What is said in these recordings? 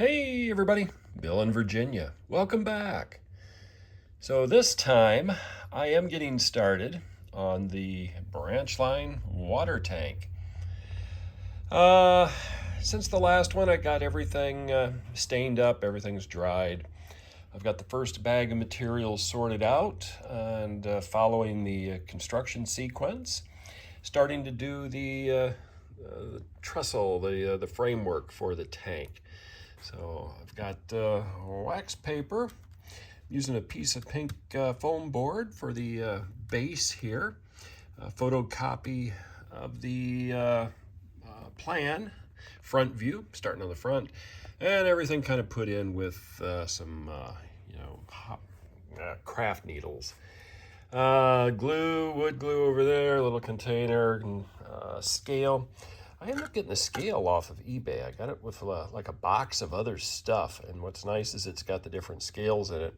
Hey everybody, Bill in Virginia. Welcome back. So this time I am getting started on the branch line water tank. Since the last one I got everything stained up, everything's dried. I've got the first bag of materials sorted out and following the construction sequence, starting to do the trestle, the framework for the tank. So I've got wax paper, using a piece of pink foam board for the base here, a photocopy of the plan, front view, starting on the front, and everything kind of put in with some craft needles. Wood glue over there, a little container, and scale. I ended up getting a scale off of eBay. I got it with like a box of other stuff, and what's nice is it's got the different scales in it.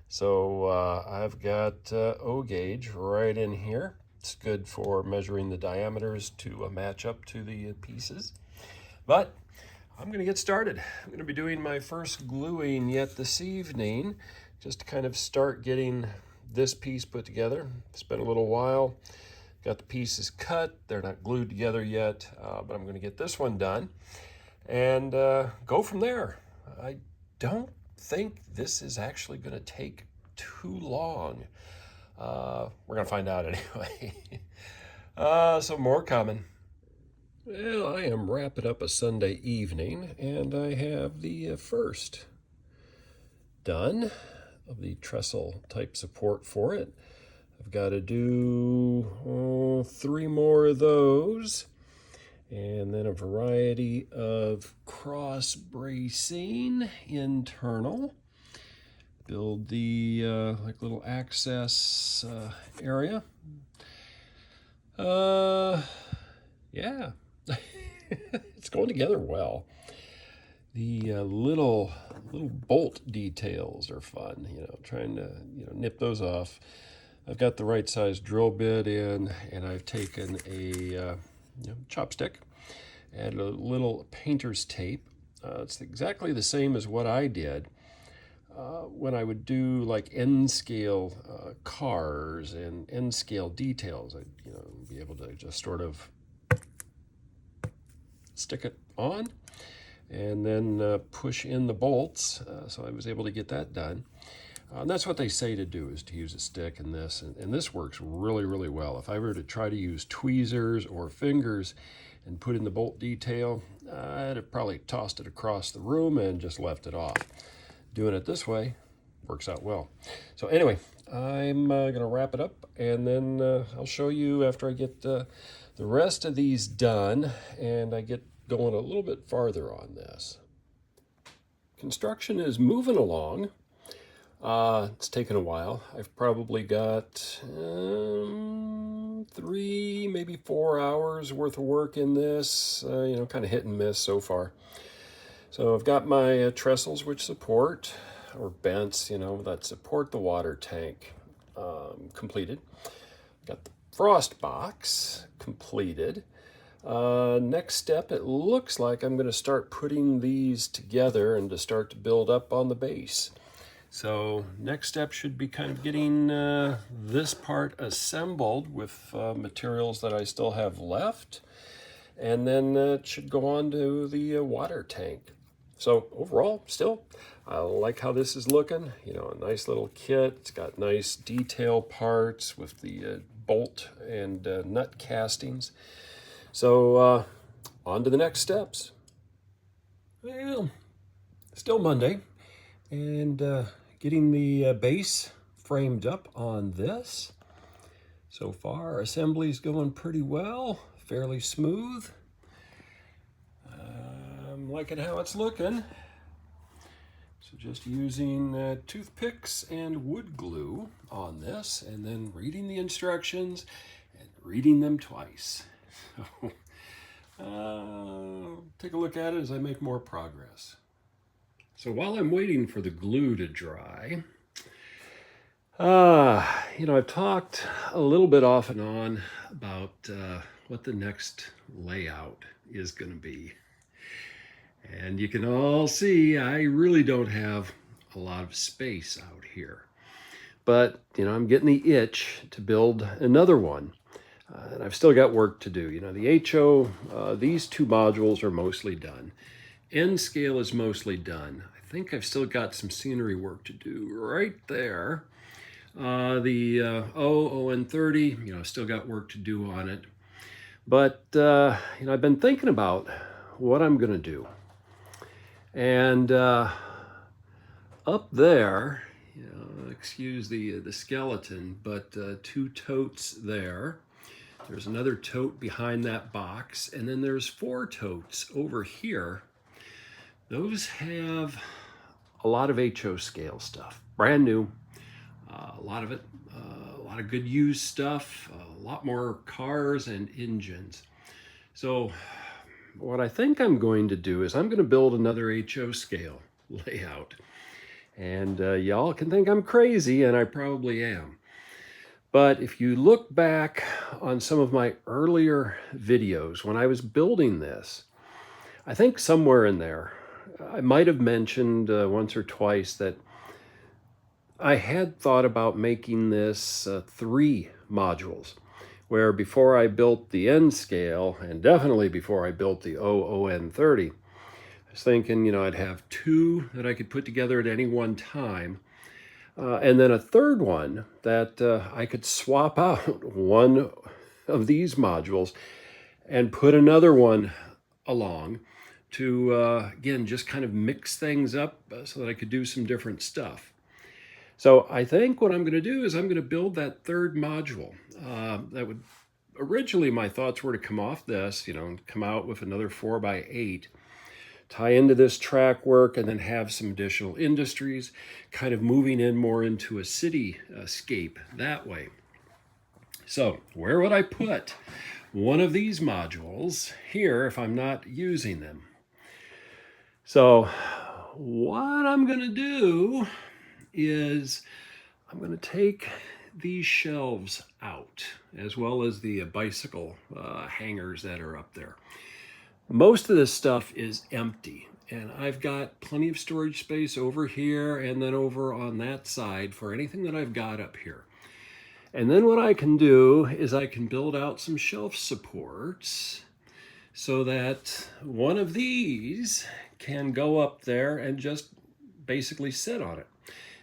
So I've got O gauge right in here. It's good for measuring the diameters to match up to the pieces. But I'm going to get started. I'm going to be doing my first gluing yet this evening, just to kind of start getting this piece put together. It's been a little while. Got the pieces cut. They're not glued together yet, but I'm going to get this one done and go from there. I don't think this is actually going to take too long. We're going to find out anyway. So more coming. Well, I am wrapping up a Sunday evening, and I have the first done of the trestle type support for it. I've got to do 3 more of those, and then a variety of cross bracing internal. Build the like little access area. Yeah, it's going together well. The little bolt details are fun, trying to nip those off. I've got the right size drill bit in, and I've taken a chopstick, added a little painter's tape. It's exactly the same as what I did when I would do like N scale cars and N scale details. I'd be able to just sort of stick it on and then push in the bolts. So I was able to get that done. And that's what they say to do, is to use a stick in this. And this works really, really well. If I were to try to use tweezers or fingers and put in the bolt detail, I'd have probably tossed it across the room and just left it off. Doing it this way works out well. So anyway, I'm going to wrap it up, and then I'll show you after I get the rest of these done and I get going a little bit farther on this. Construction is moving along. It's taken a while. I've probably got 3, maybe 4 hours worth of work in this, kind of hit and miss so far. So I've got my trestles which support, or bents, that support the water tank completed. Got the frost box completed. Next step, it looks like I'm going to start putting these together and to start to build up on the base. So next step should be kind of getting this part assembled with materials that I still have left, and then it should go on to the water tank. So overall, still, I like how this is looking. A nice little kit. It's got nice detail parts with the bolt and nut castings. So on to the next steps. Well, still Monday, and getting the base framed up on this. So far, assembly's going pretty well, fairly smooth. I'm liking how it's looking. So just using toothpicks and wood glue on this, and then reading the instructions and reading them twice. So take a look at it as I make more progress. So while I'm waiting for the glue to dry, I've talked a little bit off and on about what the next layout is going to be. And you can all see I really don't have a lot of space out here. But, I'm getting the itch to build another one. And I've still got work to do. The HO, these two modules are mostly done. N scale is mostly done. I think I've still got some scenery work to do right there. The ON30, still got work to do on it. But, I've been thinking about what I'm going to do. And up there, excuse the skeleton, but two totes there. There's another tote behind that box, and then there's 4 totes over here. Those have a lot of HO scale stuff, brand new, a lot of it, a lot of good used stuff, a lot more cars and engines. So what I think I'm going to do is I'm going to build another HO scale layout. And y'all can think I'm crazy, and I probably am. But if you look back on some of my earlier videos when I was building this, I think somewhere in there, I might have mentioned once or twice that I had thought about making this 3 modules, where before I built the N scale, and definitely before I built the ON30, I was thinking, I'd have 2 that I could put together at any one time, and then a third one that I could swap out one of these modules and put another one along to, again, just kind of mix things up so that I could do some different stuff. So I think what I'm going to do is I'm going to build that third module. That would originally, my thoughts were to come off this, come out with another 4x8, tie into this track work, and then have some additional industries, kind of moving in more into a cityscape that way. So where would I put one of these modules here if I'm not using them? So what I'm going to do is I'm going to take these shelves out, as well as the bicycle hangers that are up there. Most of this stuff is empty, and I've got plenty of storage space over here and then over on that side for anything that I've got up here. And then what I can do is I can build out some shelf supports so that one of these can go up there and just basically sit on it.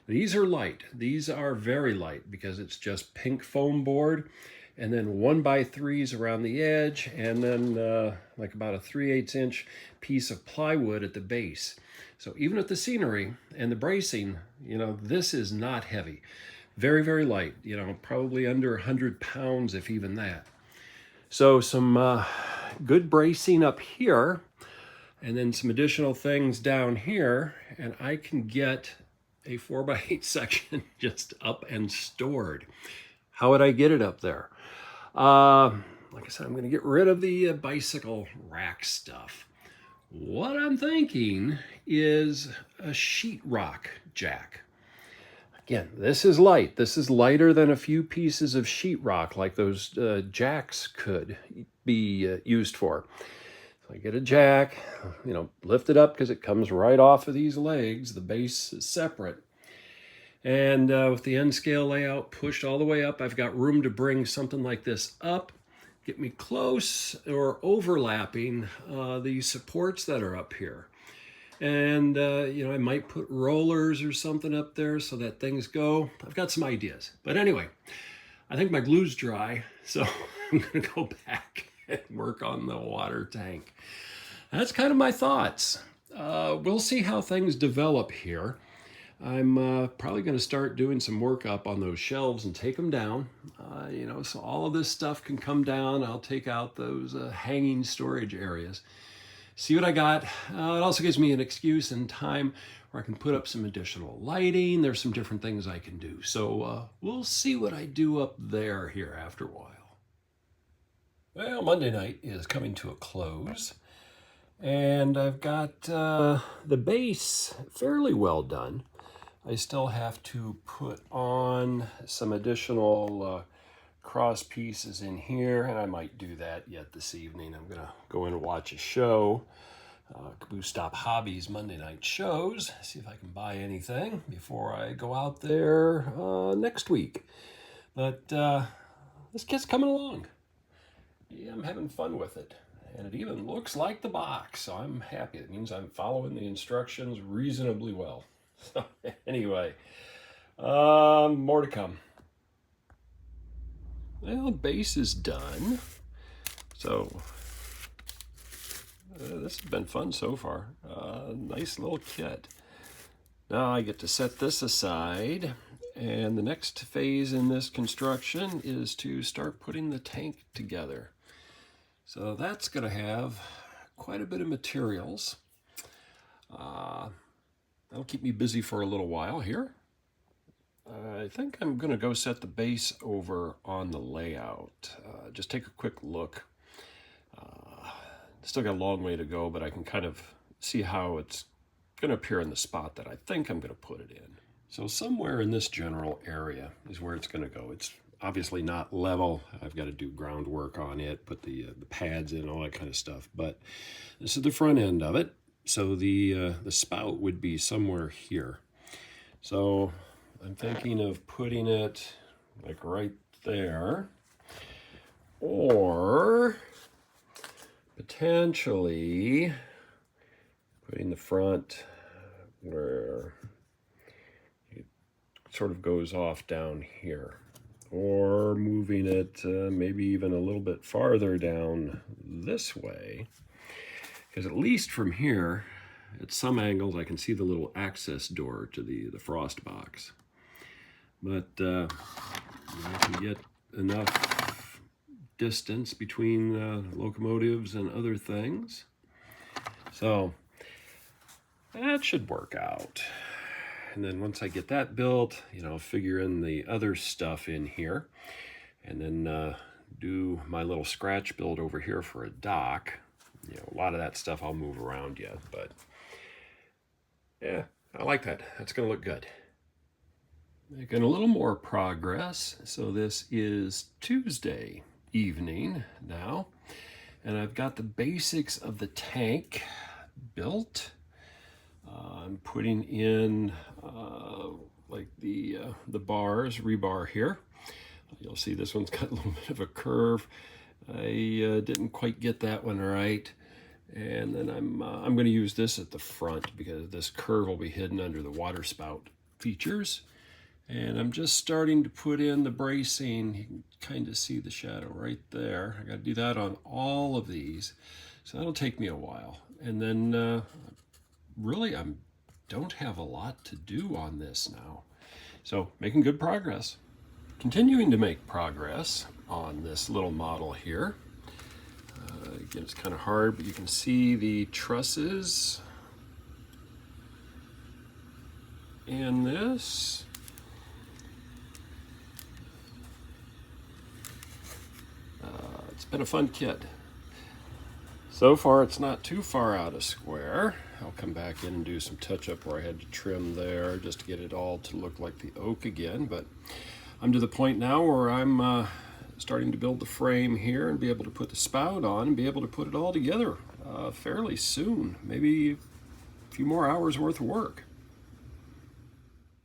These are light. These are very light because it's just pink foam board, and then 1x3s around the edge, and then like about a 3/8 inch piece of plywood at the base. So even with the scenery and the bracing, this is not heavy. Very, very light, probably under 100 pounds, if even that. So some good bracing up here, and then some additional things down here, and I can get a 4x8 section just up and stored. How would I get it up there? Like I said, I'm going to get rid of the bicycle rack stuff. What I'm thinking is a sheetrock jack. Again, this is light. This is lighter than a few pieces of sheetrock like those jacks could be used for. So I get a jack, lift it up because it comes right off of these legs. The base is separate. And with the N scale layout pushed all the way up, I've got room to bring something like this up, get me close or overlapping the supports that are up here. And, I might put rollers or something up there so that things go. I've got some ideas. But anyway, I think my glue's dry, so I'm going to go back and work on the water tank. That's kind of my thoughts. We'll see how things develop here. I'm probably going to start doing some work up on those shelves and take them down, so all of this stuff can come down. I'll take out those hanging storage areas. See what I got. It also gives me an excuse and time where I can put up some additional lighting. There's some different things I can do. So we'll see what I do up there here after a while. Well, Monday night is coming to a close, and I've got the base fairly well done. I still have to put on some additional cross pieces in here, and I might do that yet this evening. I'm going to go in and watch a show, Caboose Stop Hobbies Monday night shows. See if I can buy anything before I go out there next week. But this kit's coming along. Yeah, I'm having fun with it. And it even looks like the box, so I'm happy. It means I'm following the instructions reasonably well. So anyway, more to come. Well, base is done. So this has been fun so far. Nice little kit. Now I get to set this aside, and the next phase in this construction is to start putting the tank together. So that's going to have quite a bit of materials. That'll keep me busy for a little while here. I think I'm going to go set the base over on the layout. Just take a quick look. Still got a long way to go, but I can kind of see how it's going to appear in the spot that I think I'm going to put it in. So somewhere in this general area is where it's going to go. It's obviously not level. I've got to do groundwork on it, put the pads in, all that kind of stuff. But this is the front end of it. So the spout would be somewhere here. So I'm thinking of putting it like right there, or potentially putting the front where it sort of goes off down here, or moving it maybe even a little bit farther down this way, because at least from here, at some angles, I can see the little access door to the frost box. But I can get enough distance between locomotives and other things. So that should work out. And then once I get that built, figure in the other stuff in here, and then do my little scratch build over here for a dock. A lot of that stuff I'll move around yet, but yeah, I like that. That's going to look good. Making a little more progress. So this is Tuesday evening now, and I've got the basics of the tank built. I'm putting in like the bars, rebar here. You'll see this one's got a little bit of a curve. I didn't quite get that one right. And then I'm going to use this at the front because this curve will be hidden under the water spout features. And I'm just starting to put in the bracing. You can kind of see the shadow right there. I got to do that on all of these. So that'll take me a while. And then really I don't have a lot to do on this now. So making good progress. Continuing to make progress on this little model here. Again, it's kind of hard, but you can see the trusses in this. It's been a fun kit. So far, it's not too far out of square. I'll come back in and do some touch-up where I had to trim there just to get it all to look like the oak again. But I'm to the point now where I'm starting to build the frame here and be able to put the spout on and be able to put it all together fairly soon. Maybe a few more hours worth of work.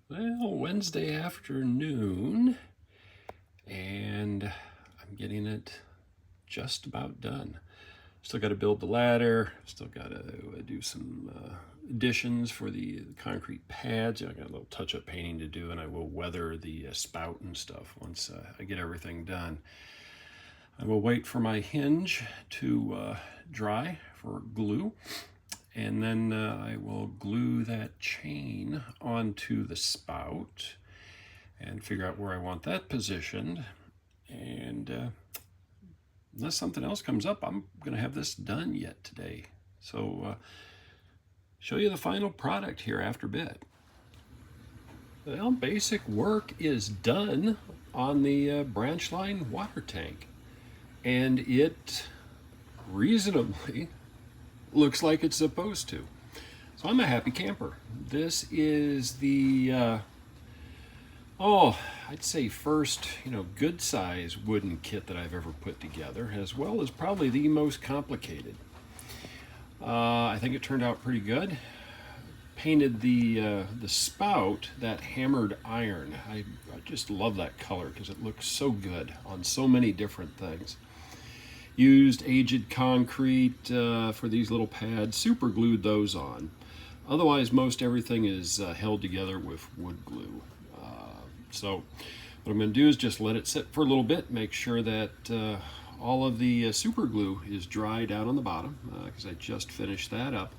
Well, Wednesday afternoon, and I'm getting it just about done. Still got to build the ladder, still got to do some additions for the concrete pads. I got a little touch-up painting to do, and I will weather the spout and stuff once I get everything done. I will wait for my hinge to dry for glue, and then I will glue that chain onto the spout and figure out where I want that positioned. And unless something else comes up, I'm going to have this done yet today. So show you the final product here after a bit. Well, basic work is done on the branch line water tank, and it reasonably looks like it's supposed to. So I'm a happy camper. This is the I'd say first, good size wooden kit that I've ever put together, as well as probably the most complicated. I think it turned out pretty good. Painted the spout that hammered iron. I just love that color because it looks so good on so many different things. Used aged concrete for these little pads, super glued those on. Otherwise, most everything is held together with wood glue. So what I'm going to do is just let it sit for a little bit, make sure that all of the super glue is dried out on the bottom, because I just finished that up.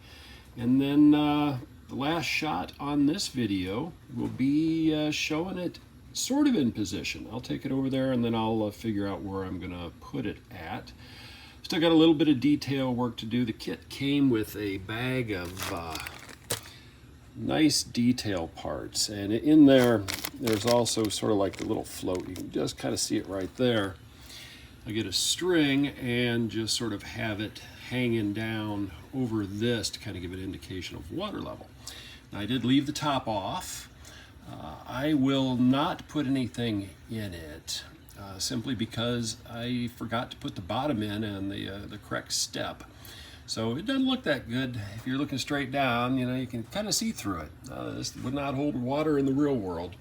And then the last shot on this video will be showing it sort of in position. I'll take it over there and then I'll figure out where I'm going to put it at. Still got a little bit of detail work to do. The kit came with a bag of nice detail parts, and in there's also sort of like the little float. You can just kind of see it right there. I get a string and just sort of have it hanging down over this to kind of give an indication of water level. Now, I did leave the top off. I will not put anything in it simply because I forgot to put the bottom in and the correct step. So it doesn't look that good. If you're looking straight down, you know, you can kind of see through it. This would not hold water in the real world,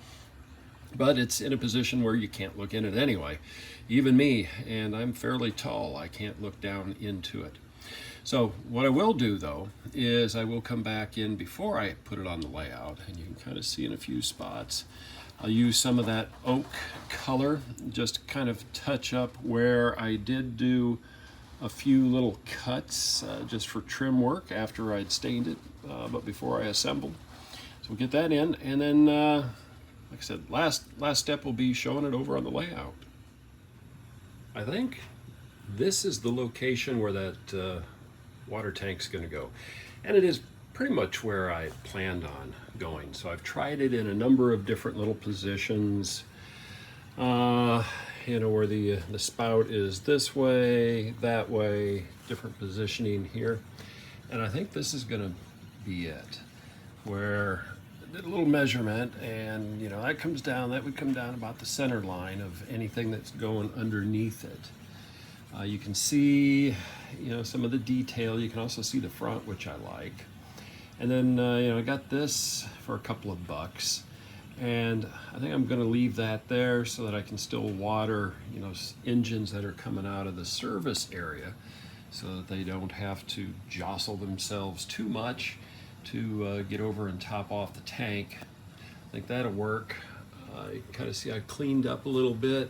but it's in a position where you can't look in it anyway. Even me, and I'm fairly tall, I can't look down into it. So what I will do though, is I will come back in before I put it on the layout, and you can kind of see in a few spots. I'll use some of that oak color, just kind of touch up where I did do a few little cuts just for trim work after I'd stained it, but before I assembled. So we'll get that in, and then, like I said, last step will be showing it over on the layout. I think this is the location where that water tank's going to go, and it is pretty much where I planned on going. So I've tried it in a number of different little positions. You know, where the spout is this way, that way, different positioning here. And I think this is going to be it, where I did a little measurement, and you know, that comes down, that would come down about the center line of anything that's going underneath it. You can see, you know, some of the detail. You can also see the front, which I like. And then, you know, I got this for a couple of bucks. And I think I'm going to leave that there so that I can still water, you know, engines that are coming out of the service area, so that they don't have to jostle themselves too much to get over and top off the tank. I think that'll work. You can kind of see I cleaned up a little bit.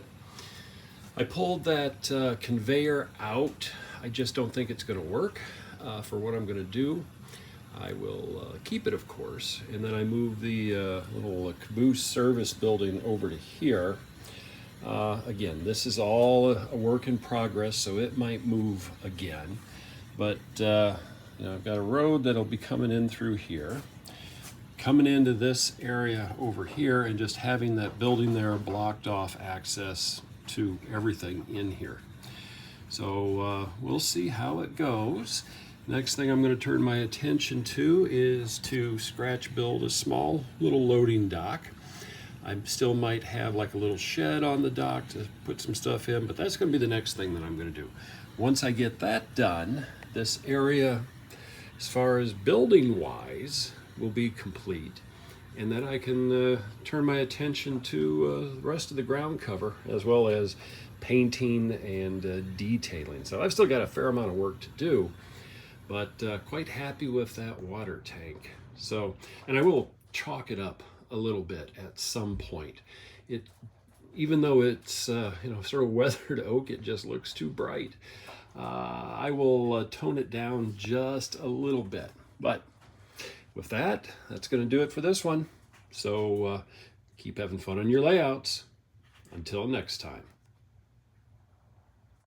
I pulled that conveyor out. I just don't think it's going to work for what I'm going to do. I will keep it, of course, and then I move the little caboose service building over to here. Again, this is all a work in progress, so it might move again. But you know, I've got a road that'll be coming in through here, coming into this area over here, and just having that building there blocked off access to everything in here. So we'll see how it goes. Next thing I'm going to turn my attention to is to scratch build a small little loading dock. I still might have like a little shed on the dock to put some stuff in, but that's going to be the next thing that I'm going to do. Once I get that done, this area, as far as building wise, will be complete. And then I can turn my attention to the rest of the ground cover, as well as painting and detailing. So I've still got a fair amount of work to do, but quite happy with that water tank. So, and I will chalk it up a little bit at some point. Even though it's you know, sort of weathered oak, it just looks too bright. I will tone it down just a little bit. But with that, that's going to do it for this one. So keep having fun on your layouts. Until next time.